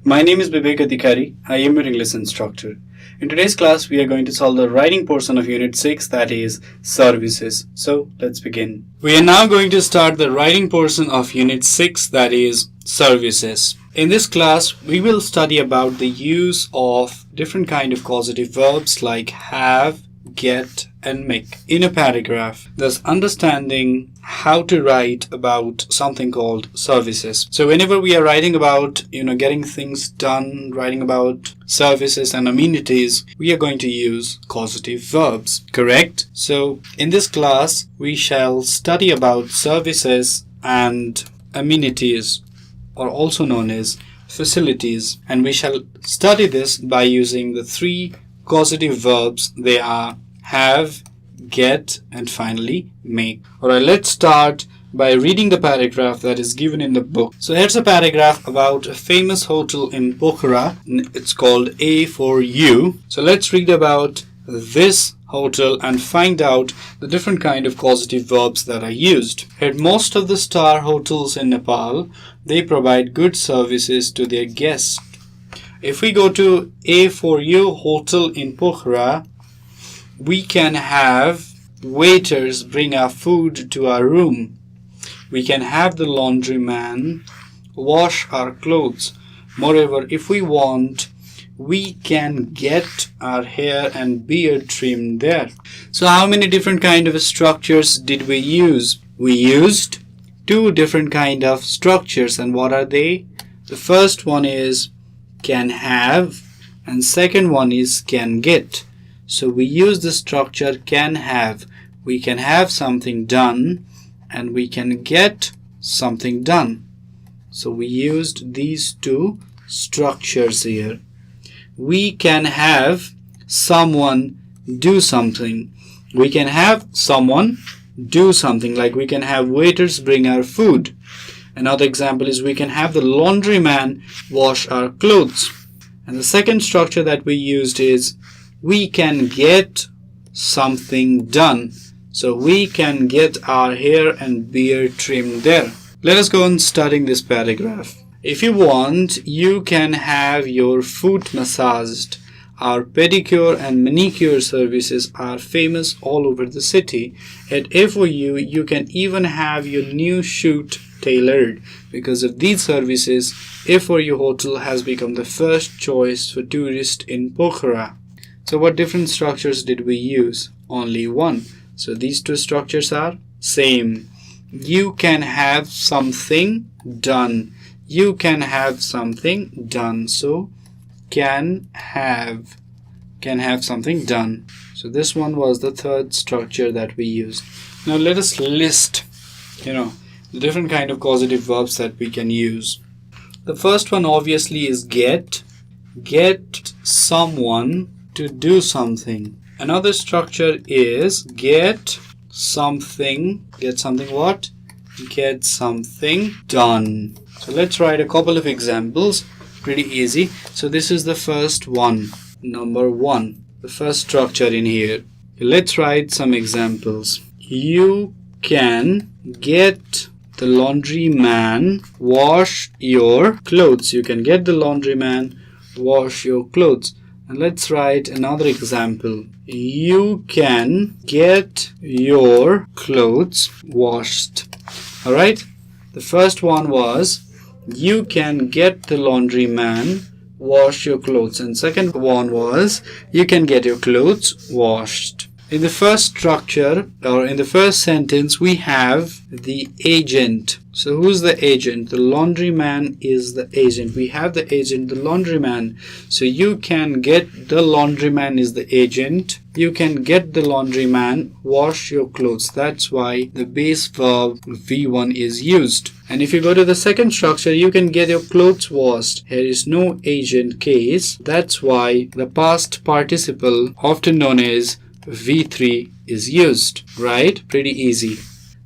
My name is Bibek Adhikari. I am your English instructor. In today's class, we are going to solve the writing portion of Unit 6, that is services. So, let's begin. We are now going to start the writing portion of Unit 6, that is services. In this class, we will study about the use of different kind of causative verbs like have, get, and make in a paragraph, thus understanding how to write about something called services. So whenever we are writing about, getting things done, writing about services and amenities, we are going to use causative verbs, correct? So in this class, we shall study about services and amenities, or also known as facilities, and we shall study this by using the three causative verbs. They are have, get, and finally make. Alright, let's start by reading the paragraph that is given in the book. So here's a paragraph about a famous hotel in Pokhara. It's called A4U. So let's read about this hotel and find out the different kind of causative verbs that are used. At most of the star hotels in Nepal, they provide good services to their guests. If we go to A4U hotel in Pokhara, we can have waiters bring our food to our room. We can have the laundryman wash our clothes. Moreover, if we want, we can get our hair and beard trimmed there. So how many different kind of structures did we use? We used two different kind of structures, and what are they? The first one is can have and second one is can get. So we use the structure can have. We can have something done and we can get something done. So we used these two structures here. We can have someone do something. We can have someone do something, like we can have waiters bring our food. Another example is we can have the laundryman wash our clothes. And the second structure that we used is we can get something done. So we can get our hair and beard trimmed there. Let us go on studying this paragraph. If you want, you can have your foot massaged. Our pedicure and manicure services are famous all over the city. At FOU, you can even have your new suit tailored. Because of these services, FOU Hotel has become the first choice for tourists in Pokhara. So what different structures did we use? Only one. So these two structures are same. You can have something done. You can have something done. So can have something done. So this one was the third structure that we used. Now let us list, the different kind of causative verbs that we can use. The first one obviously is get. Get someone to do something. Another structure is get something. Get something what? Get something done. So let's write a couple of examples. Pretty easy. So this is the first one. Number one. The first structure in here. Let's write some examples. You can get the laundryman wash your clothes. You can get the laundryman wash your clothes. And let's write another example. You can get your clothes washed. Alright? The first one was you can get the laundryman wash your clothes. And second one was you can get your clothes washed. In the first structure, or in the first sentence, we have the agent. So who's the agent? The laundryman is the agent. We have the agent, the laundryman. So you can get the laundryman is the agent. You can get the laundryman wash your clothes. That's why the base verb V1 is used. And if you go to the second structure, you can get your clothes washed. Here is no agent case. That's why the past participle, often known as V3, is used. Right? Pretty easy.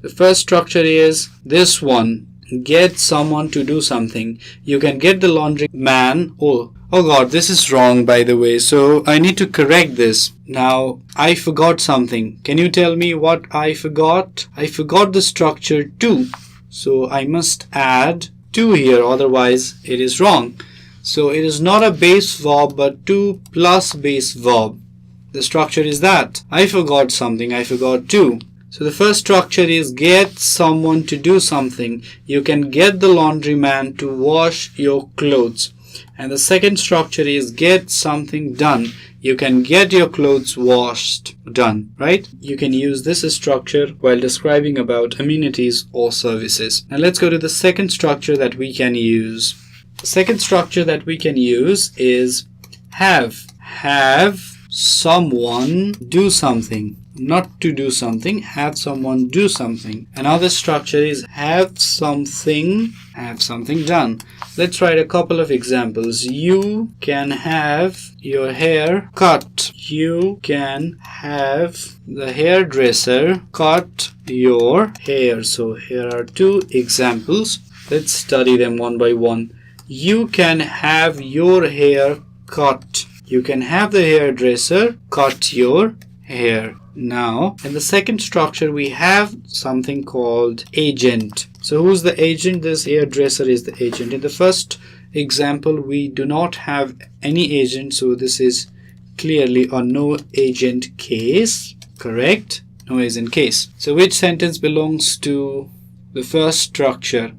The first structure is this one. Get someone to do something. You can get the laundryman. Oh God, this is wrong by the way. So I need to correct this. Now, I forgot something. Can you tell me what I forgot? I forgot the structure to. So I must add to here, otherwise it is wrong. So it is not a base verb but to plus base verb. The structure is that I forgot something, I forgot to. So the first structure is get someone to do something. You can get the laundryman to wash your clothes. And the second structure is get something done. You can get your clothes washed, done, right? You can use this structure while describing about amenities or services. Now let's go to the second structure that we can use. The second structure that we can use is have. Have someone do something. Not to do something, have someone do something. Another structure is have something done. Let's write a couple of examples. You can have your hair cut. You can have the hairdresser cut your hair. So here are two examples. Let's study them one by one. You can have your hair cut. You can have the hairdresser cut your hair. Now, in the second structure, we have something called agent. So who's the agent? This hairdresser is the agent. In the first example, we do not have any agent. So this is clearly a no agent case. Correct? No agent case. So which sentence belongs to the first structure?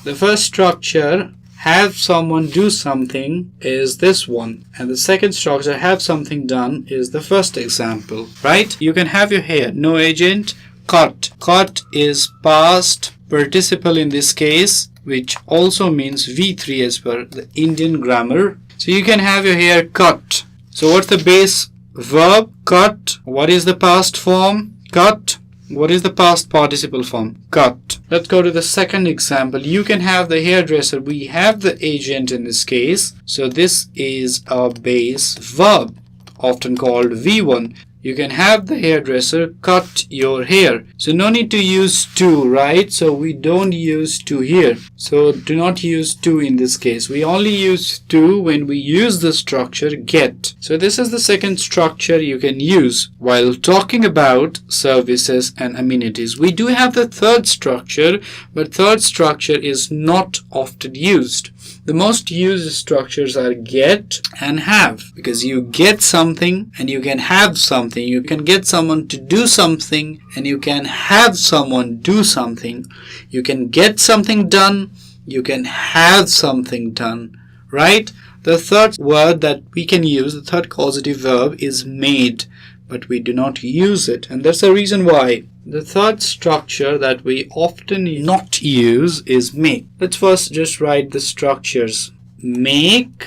The first structure, have someone do something, is this one, and the second structure, have something done, is the first example, right? You can have your hair, no agent, cut. Cut is past participle in this case, which also means V3 as per the Indian grammar. So you can have your hair cut. So what's the base verb? Cut. What is the past form? Cut. What is the past participle form? Cut. Let's go to the second example. You can have the hairdresser. We have the agent in this case. So this is a base verb, often called V1. You can have the hairdresser cut your hair. So no need to use to, right? So we don't use to here. So do not use to in this case. We only use to when we use the structure get. So this is the second structure you can use while talking about services and amenities. We do have the third structure, but third structure is not often used. The most used structures are get and have, because you get something and you can have something. You can get someone to do something and you can have someone do something. You can get something done, you can have something done, right? The third word that we can use, the third causative verb, is made, but we do not use it, and that's the reason why. The third structure that we often not use is make. Let's first just write the structures. Make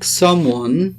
someone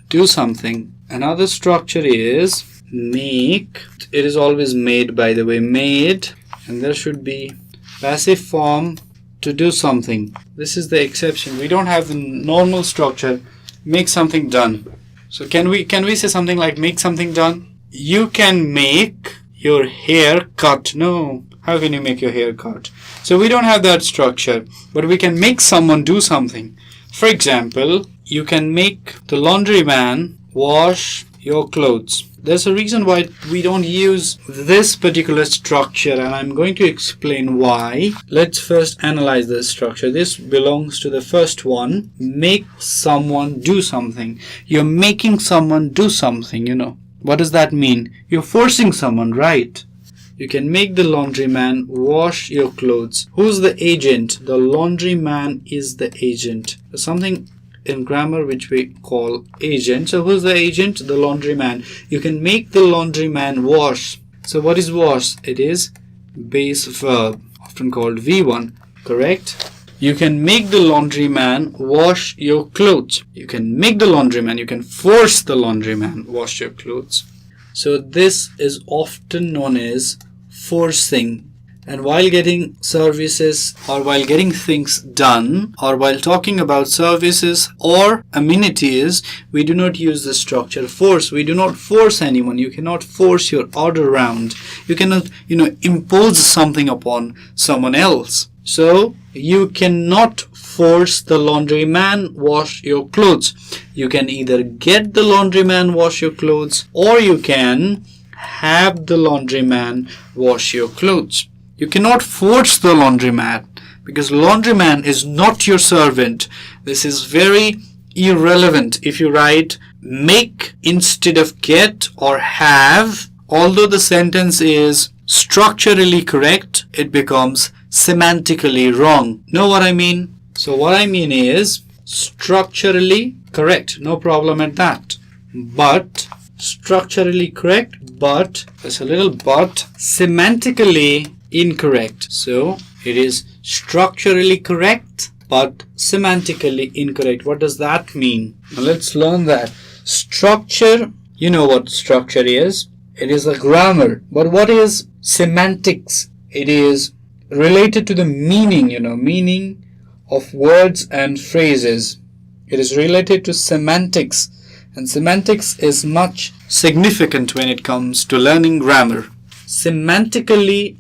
do something. Another structure is make. It is always made, by the way, made, and there should be passive form to do something. This is the exception. We don't have the normal structure, make something done. So can we say something like make something done? You can make your hair cut. No, how can you make your hair cut? So we don't have that structure, but we can make someone do something. For example, you can make the laundryman wash your clothes. There's a reason why we don't use this particular structure, and I'm going to explain why. Let's first analyze the structure. This belongs to the first one. Make someone do something. You're making someone do something, you know. What does that mean? You're forcing someone, right? You can make the laundryman wash your clothes. Who's the agent? The laundryman is the agent. There's something in grammar which we call agent. So who's the agent? The laundryman. You can make the laundryman wash. So what is wash? It is base verb, often called V1, correct? You can make the laundryman wash your clothes. You can make the laundryman, you can force the laundryman wash your clothes. So this is often known as forcing. And while getting services or while getting things done or while talking about services or amenities, we do not use the structure force. We do not force anyone. You cannot force your order around. You cannot, impose something upon someone else. So you cannot force the laundryman wash your clothes. You can either get the laundryman wash your clothes or you can have the laundryman wash your clothes. You cannot force the laundromat because laundryman is not your servant. This is very irrelevant if you write make instead of get or have. Although the sentence is structurally correct, it becomes semantically wrong. Know what I mean? So what I mean is structurally correct, no problem at that. But structurally correct, but there's a little but, semantically incorrect. So it is structurally correct but semantically incorrect. What does that mean? Now let's learn that. Structure, you know what structure is. It is a grammar. But what is semantics? It is related to the meaning, meaning of words and phrases. It is related to semantics. And semantics is much significant when it comes to learning grammar. Semantically,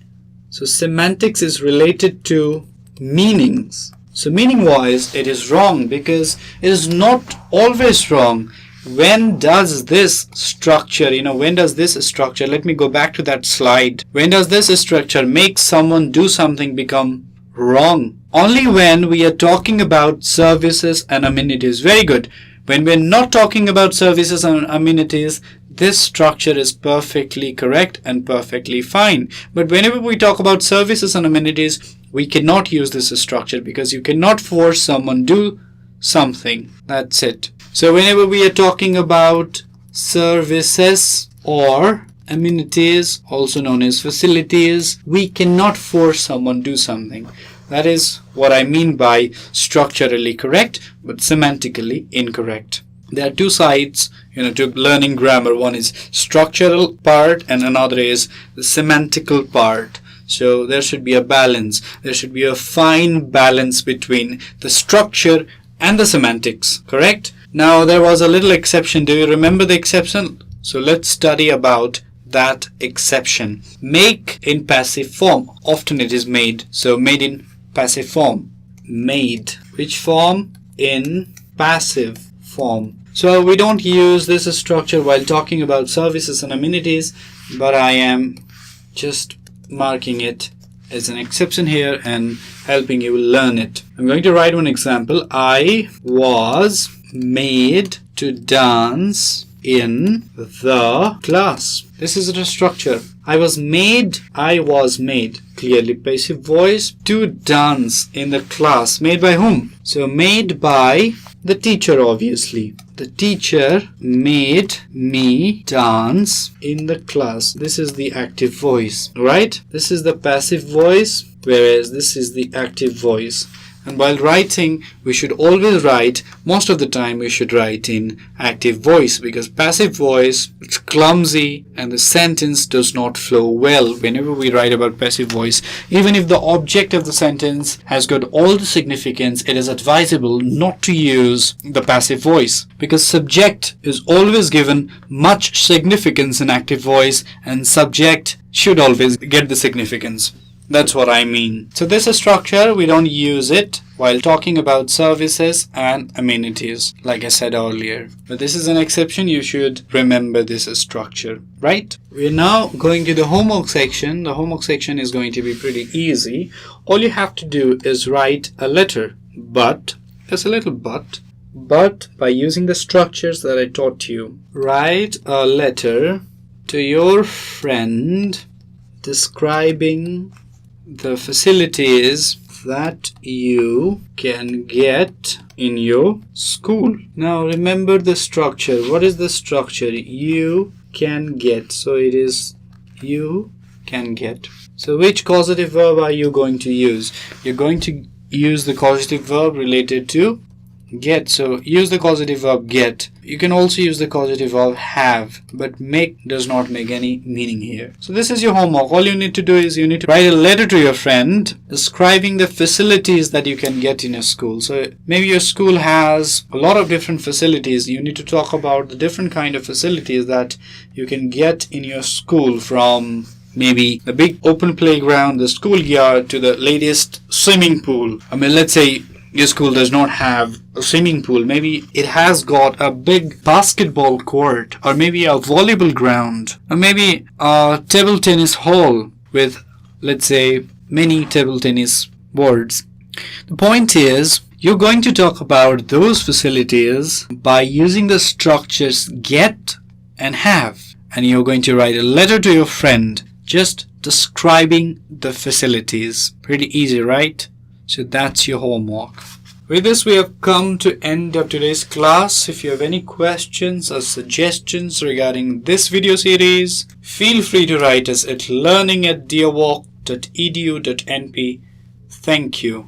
so semantics is related to meanings. So meaning wise, it is wrong because it is not always wrong. When does this structure, let me go back to that slide. When does this structure make someone do something become wrong? Only when we are talking about services and amenities. Very good. When we're not talking about services and amenities, this structure is perfectly correct and perfectly fine. But whenever we talk about services and amenities, we cannot use this structure because you cannot force someone to do something. That's it. So whenever we are talking about services or amenities, also known as facilities, we cannot force someone to do something. That is what I mean by structurally correct but semantically incorrect. There are two sides, to learning grammar. One is structural part and another is the semantical part. So there should be a balance. There should be a fine balance between the structure and the semantics, correct? Now there was a little exception. Do you remember the exception? So let's study about that exception. Make in passive form. Often it is made. So made in passive form. Made. Which form? In passive form. So we don't use this structure while talking about services and amenities, but I am just marking it as an exception here and helping you learn it. I'm going to write one example. I was made to dance in the class. This is the structure. I was made. Clearly passive voice. To dance in the class. Made by whom? So made by the teacher, obviously. The teacher made me dance in the class. This is the active voice, right? This is the passive voice, whereas this is the active voice. And while writing, we should always write, most of the time we should write in active voice, because passive voice, it's clumsy and the sentence does not flow well whenever we write about passive voice. Even if the object of the sentence has got all the significance, it is advisable not to use the passive voice, because subject is always given much significance in active voice and subject should always get the significance. That's what I mean. So this structure, we don't use it while talking about services and amenities, like I said earlier. But this is an exception. You should remember this structure, right? We're now going to the homework section. The homework section is going to be pretty easy. All you have to do is write a letter, but, there's a little but by using the structures that I taught you. Write a letter to your friend describing the facilities that you can get in your school. Now remember the structure. What is the structure? You can get. So it is you can get. So which causative verb are you going to use? You're going to use the causative verb related to get. So use the causative verb get. You can also use the causative verb have, but make does not make any meaning here. So this is your homework. All you need to do is you need to write a letter to your friend describing the facilities that you can get in your school. So maybe your school has a lot of different facilities. You need to talk about the different kind of facilities that you can get in your school, from maybe the big open playground, the schoolyard, to the latest swimming pool. Let's say your school does not have a swimming pool. Maybe it has got a big basketball court, or maybe a volleyball ground, or maybe a table tennis hall with let's say, many table tennis boards. The point is, you're going to talk about those facilities by using the structures get and have. And you're going to write a letter to your friend just describing the facilities. Pretty easy, right? So that's your homework. With this, we have come to end of today's class. If you have any questions or suggestions regarding this video series, feel free to write us at learning@deerwalk.edu.np. Thank you.